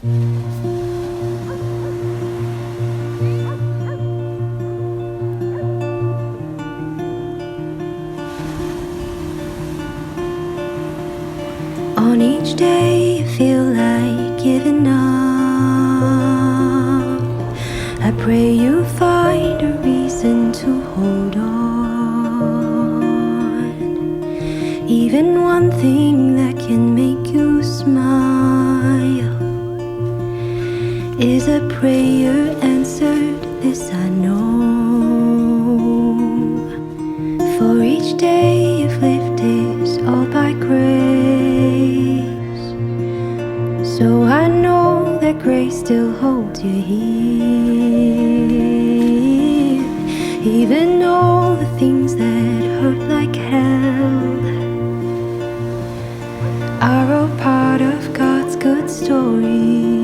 On each day I feel like giving up. I pray you find a reason to hold on. Even one thing that can make you smile is a prayer answered, this I know. For each day you've lived is all by grace. So I know that grace still holds you here. Even though the things that hurt like hell are all part of God's good story.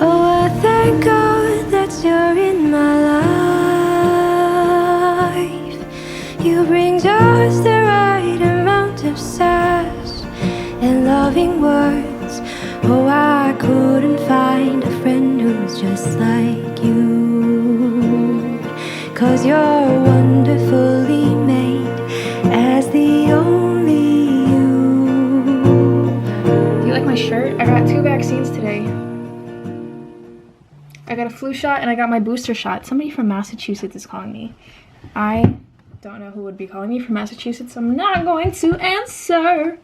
Oh, I thank God that you're in my life. You bring just the right amount of sass and loving words. Oh, I couldn't find a friend who's just like you. 'Cause you're wonderfully made as the only you. Do you like my shirt? I got 2 vaccines today. I got a flu shot and I got my booster shot. Somebody from Massachusetts is calling me. I don't know who would be calling me from Massachusetts, so I'm not going to answer.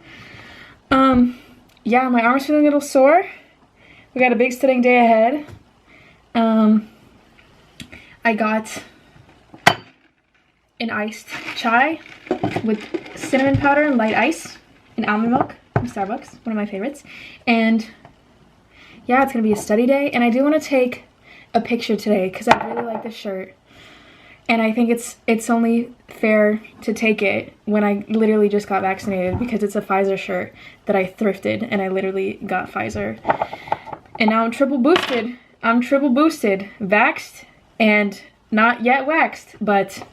Yeah, my arm's feeling a little sore. We got a big studying day ahead. I got an iced chai with cinnamon powder and light ice and almond milk from Starbucks, one of my favorites. And yeah, it's gonna be a study day, and I do want to take a picture today because I really like this shirt. And I think it's only fair to take it when I literally just got vaccinated, because it's a Pfizer shirt that I thrifted and I literally got Pfizer. And now I'm triple boosted. Vaxxed and not yet waxed, but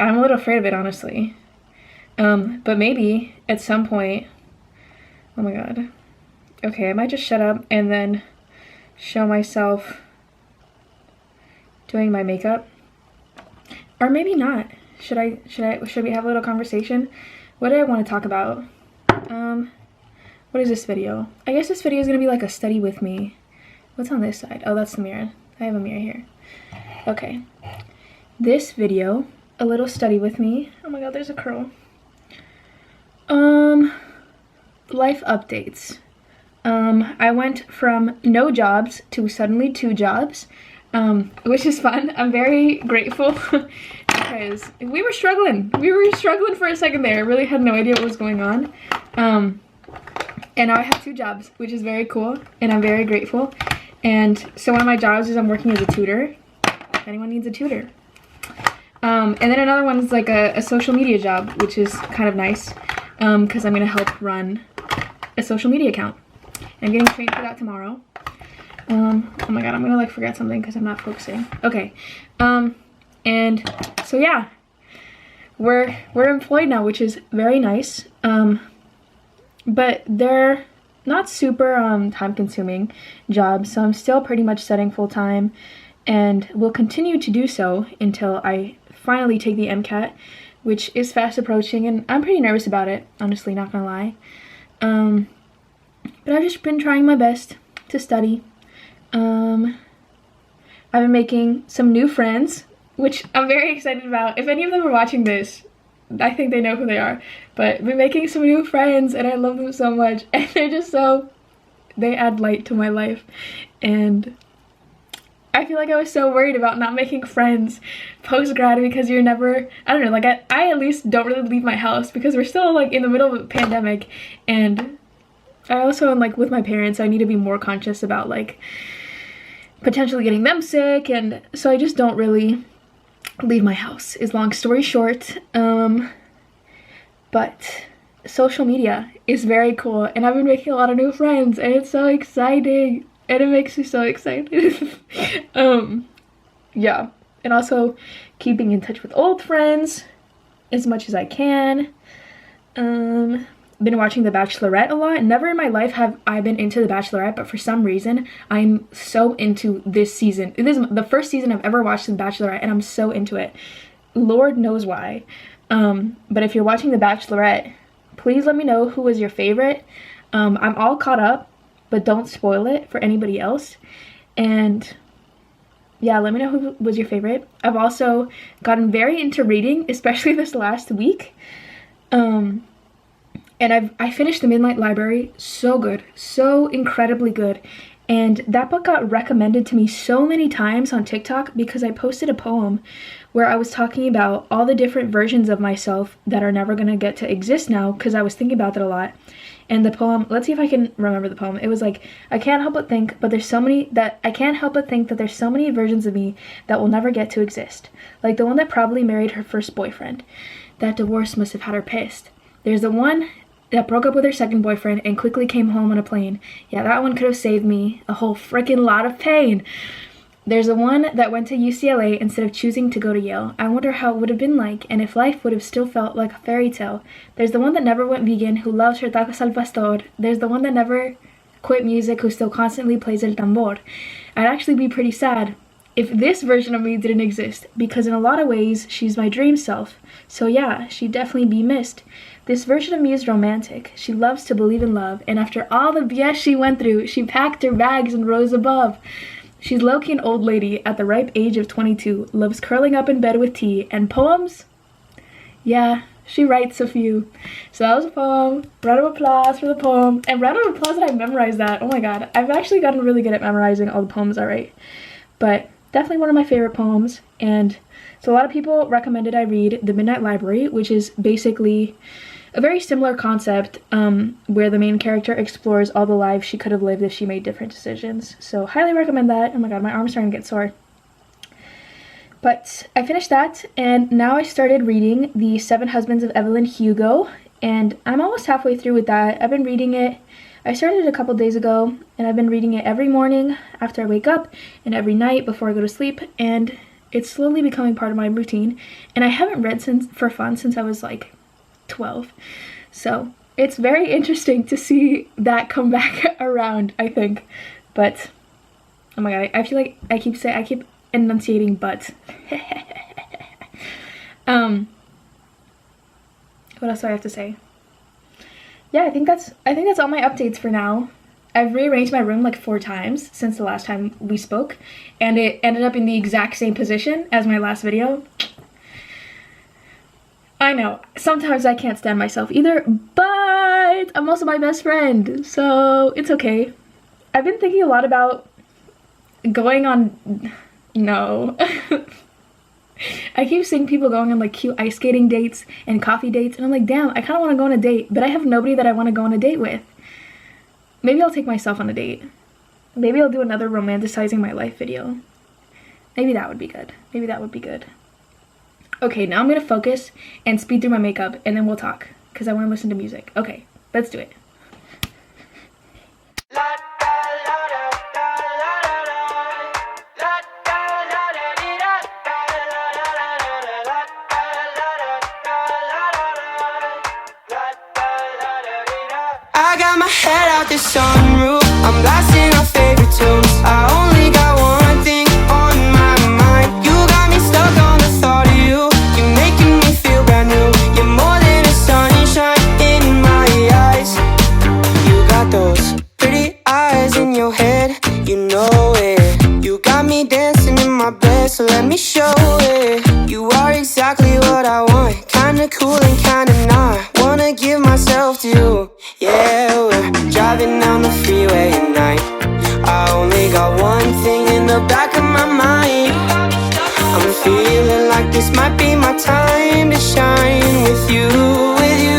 I'm a little afraid of it, honestly. But maybe at some point, oh my god. Okay, I might just shut up and then show myself doing my makeup. Or maybe not. Should we have a little conversation? What do I want to talk about? What is this video? I guess this video is gonna be like a study with me. What's on this side? Oh, that's the mirror. I have a mirror here. Okay. This video, a little study with me. Oh my god, there's a curl. Life updates. I went from no jobs to suddenly 2 jobs. Which is fun. I'm very grateful because we were struggling. We were struggling for a second there. I really had no idea what was going on. And now I have 2 jobs, which is very cool, and I'm very grateful. And so one of my jobs is I'm working as a tutor, if anyone needs a tutor. And then another one is like a social media job, which is kind of nice, because I'm going to help run a social media account. I'm getting trained for that tomorrow. Oh my god, I'm gonna like forget something because I'm not focusing. Okay, and so yeah, we're employed now, which is very nice. But they're not super time-consuming jobs, so I'm still pretty much studying full-time, and will continue to do so until I finally take the MCAT, which is fast approaching, and I'm pretty nervous about it, honestly, not gonna lie. But I've just been trying my best to study. I've been making some new friends, which I'm very excited about. If any of them are watching this, I think they know who they are. But I've been making some new friends, and I love them so much. And they're just they add light to my life. And I feel like I was so worried about not making friends post-grad, because you're never, I don't know, like I at least don't really leave my house because we're still like in the middle of a pandemic. And I also am like with my parents, I need to be more conscious about like potentially getting them sick, and so I just don't really leave my house, is long story short. But social media is very cool, and I've been making a lot of new friends, and it's so exciting, and it makes me so excited. Yeah, and also keeping in touch with old friends as much as I can. been watching The Bachelorette a lot. Never in my life have I been into The Bachelorette, but for some reason, I'm so into this season. This is the first season I've ever watched The Bachelorette, and I'm so into it. Lord knows why. But if you're watching The Bachelorette, please let me know who was your favorite. I'm all caught up, but don't spoil it for anybody else. And yeah, let me know who was your favorite. I've also gotten very into reading, especially this last week. And I finished The Midnight Library. So good, so incredibly good. And that book got recommended to me so many times on TikTok because I posted a poem where I was talking about all the different versions of myself that are never gonna get to exist now, because I was thinking about that a lot. And the poem, let's see if I can remember the poem. It was like, I can't help but think that there's so many versions of me that will never get to exist. Like the one that probably married her first boyfriend. That divorce must have had her pissed. There's the one that broke up with her second boyfriend and quickly came home on a plane. Yeah, that one could have saved me a whole freaking lot of pain. There's the one that went to UCLA instead of choosing to go to Yale. I wonder how it would have been like, and if life would have still felt like a fairy tale. There's the one that never went vegan, who loves her tacos al pastor. There's the one that never quit music, who still constantly plays el tambor. I'd actually be pretty sad if this version of me didn't exist, because in a lot of ways, she's my dream self. So yeah, she'd definitely be missed. This version of me is romantic. She loves to believe in love, and after all the BS she went through, she packed her bags and rose above. She's low-key an old lady at the ripe age of 22, loves curling up in bed with tea, and poems? Yeah, she writes a few. So that was a poem. Round of applause for the poem. And round of applause that I memorized that. Oh my god, I've actually gotten really good at memorizing all the poems I write. But definitely one of my favorite poems, and so a lot of people recommended I read The Midnight Library, which is basically a very similar concept where the main character explores all the lives she could have lived if she made different decisions. So highly recommend that. Oh my god, my arm's starting to get sore. But I finished that, and now I started reading The Seven Husbands of Evelyn Hugo, and I'm almost halfway through with that. I've been reading it. I started a couple days ago, and I've been reading it every morning after I wake up and every night before I go to sleep, and it's slowly becoming part of my routine. And I haven't read for fun since I was like 12. So it's very interesting to see that come back around, I think. But oh my god, I feel like I keep enunciating but. What else do I have to say? Yeah, I think that's all my updates for now. I've rearranged my room like 4 times since the last time we spoke, and it ended up in the exact same position as my last video. I know, sometimes I can't stand myself either, but I'm also my best friend, so it's okay. I've been thinking a lot about going on... No. I keep seeing people going on like cute ice skating dates and coffee dates, and I'm like, damn, I kind of want to go on a date, but I have nobody that I want to go on a date with. Maybe I'll take myself on a date. Maybe I'll do another romanticizing my life video. Maybe that would be good. Maybe that would be good. Okay, now I'm gonna focus and speed through my makeup, and then we'll talk, because I want to listen to music. Okay, let's do it. I got my head out the sunroof, I'm blasting our favorite tunes. I only got one thing on my mind. You got me stuck on the thought of you. You're making me feel brand new. You're more than a sunshine in my eyes. You got those pretty eyes in your head, you know it. You got me dancing in my bed, so let me show it. You are exactly what I want, kinda cool and kinda not. Wanna give myself to you. Yeah, we're driving down the freeway at night. I only got one thing in the back of my mind. I'm feeling like this might be my time to shine with you, with you,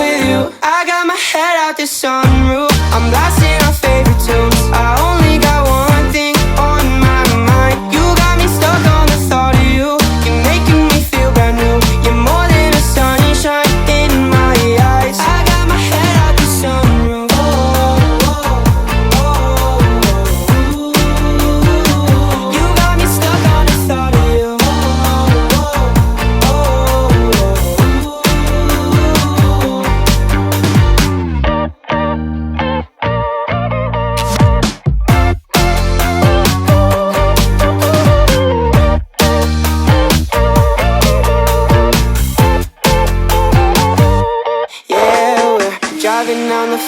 with you. I got my head out the sunroof, I'm blasting our favorite tunes. I only got one thing on my mind. You got me stuck on the thought of you. You're making me feel brand new. You're more than a sunshine in my eyes. I got my head out the sunroof. Oh.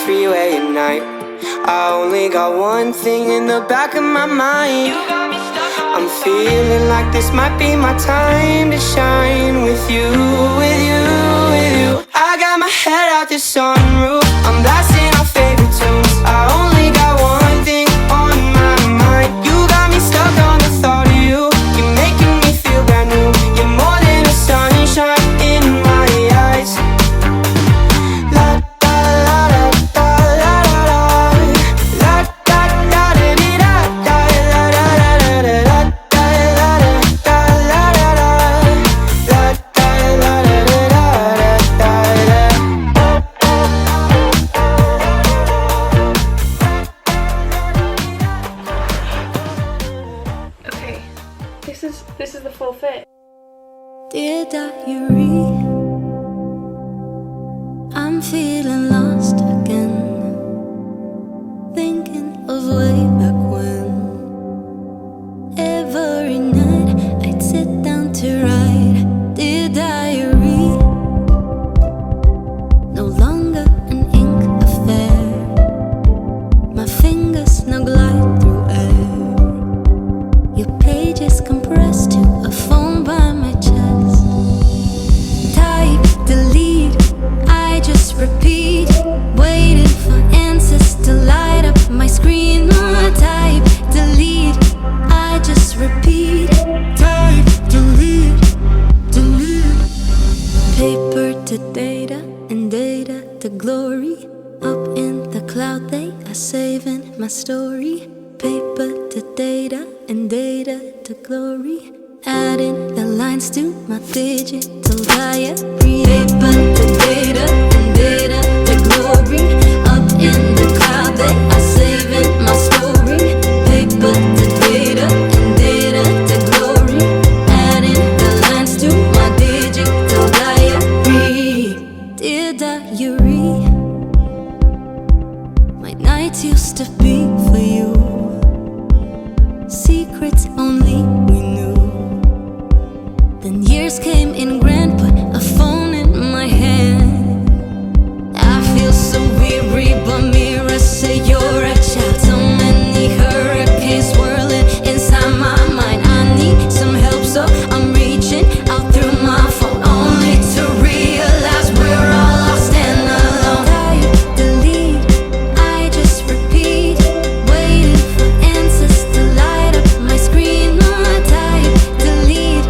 freeway at night. I only got one thing in the back of my mind. I'm feeling like this might be my time to shine with you, with you, with you. I got my head out the sunroof, I'm blasting our favorite tunes. I only got one thing on my mind. You got me stuck on the thought of you. You're making me feel brand new. You're more than a sunshine in my eyes. La da la da da la da da. La da da da di da da la da da da da da la da la da da. La da la da da da da da. Okay, this is the full fit. Dear diary, I'm feeling lost again, thinking of way back when. Every night I'd sit down to write. Dear diary, no longer an ink affair. My fingers now glide through air. Your pages compressed to a phone by my chest. Type, delete, I just repeat, waiting for answers to light up my screen. Type, delete, I just repeat. Type, delete, delete. Paper to data and data to glory. Up in the cloud they are saving my story. Paper to data and data to glory. Adding the lines to my digital diary. Paper to data and data to glory. Up in the cloud they are saving my story. Paper to data and data to glory. Adding the lines to my digital diary. Dear diary, my nights used to be for you. Secrets only we knew. Then years came in grand, put a phone in my hand. I feel so weary, but mirrors say you're a child. So many hurricanes swirling inside my mind. I need some help, so I'm reaching out through my phone, only to realize we're all lost and alone. Type, delete, I just repeat, waiting for answers to light up my screen. Type, delete,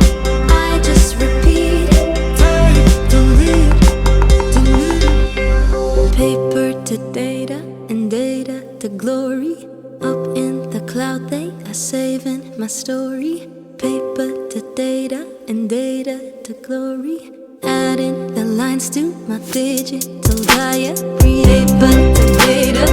I just repeat. Type, delete, delete. Paper to data and data to glory. Up in the cloud they are saving my story. Paper to data and data to glory. Adding the lines to my digital diary. Paper to data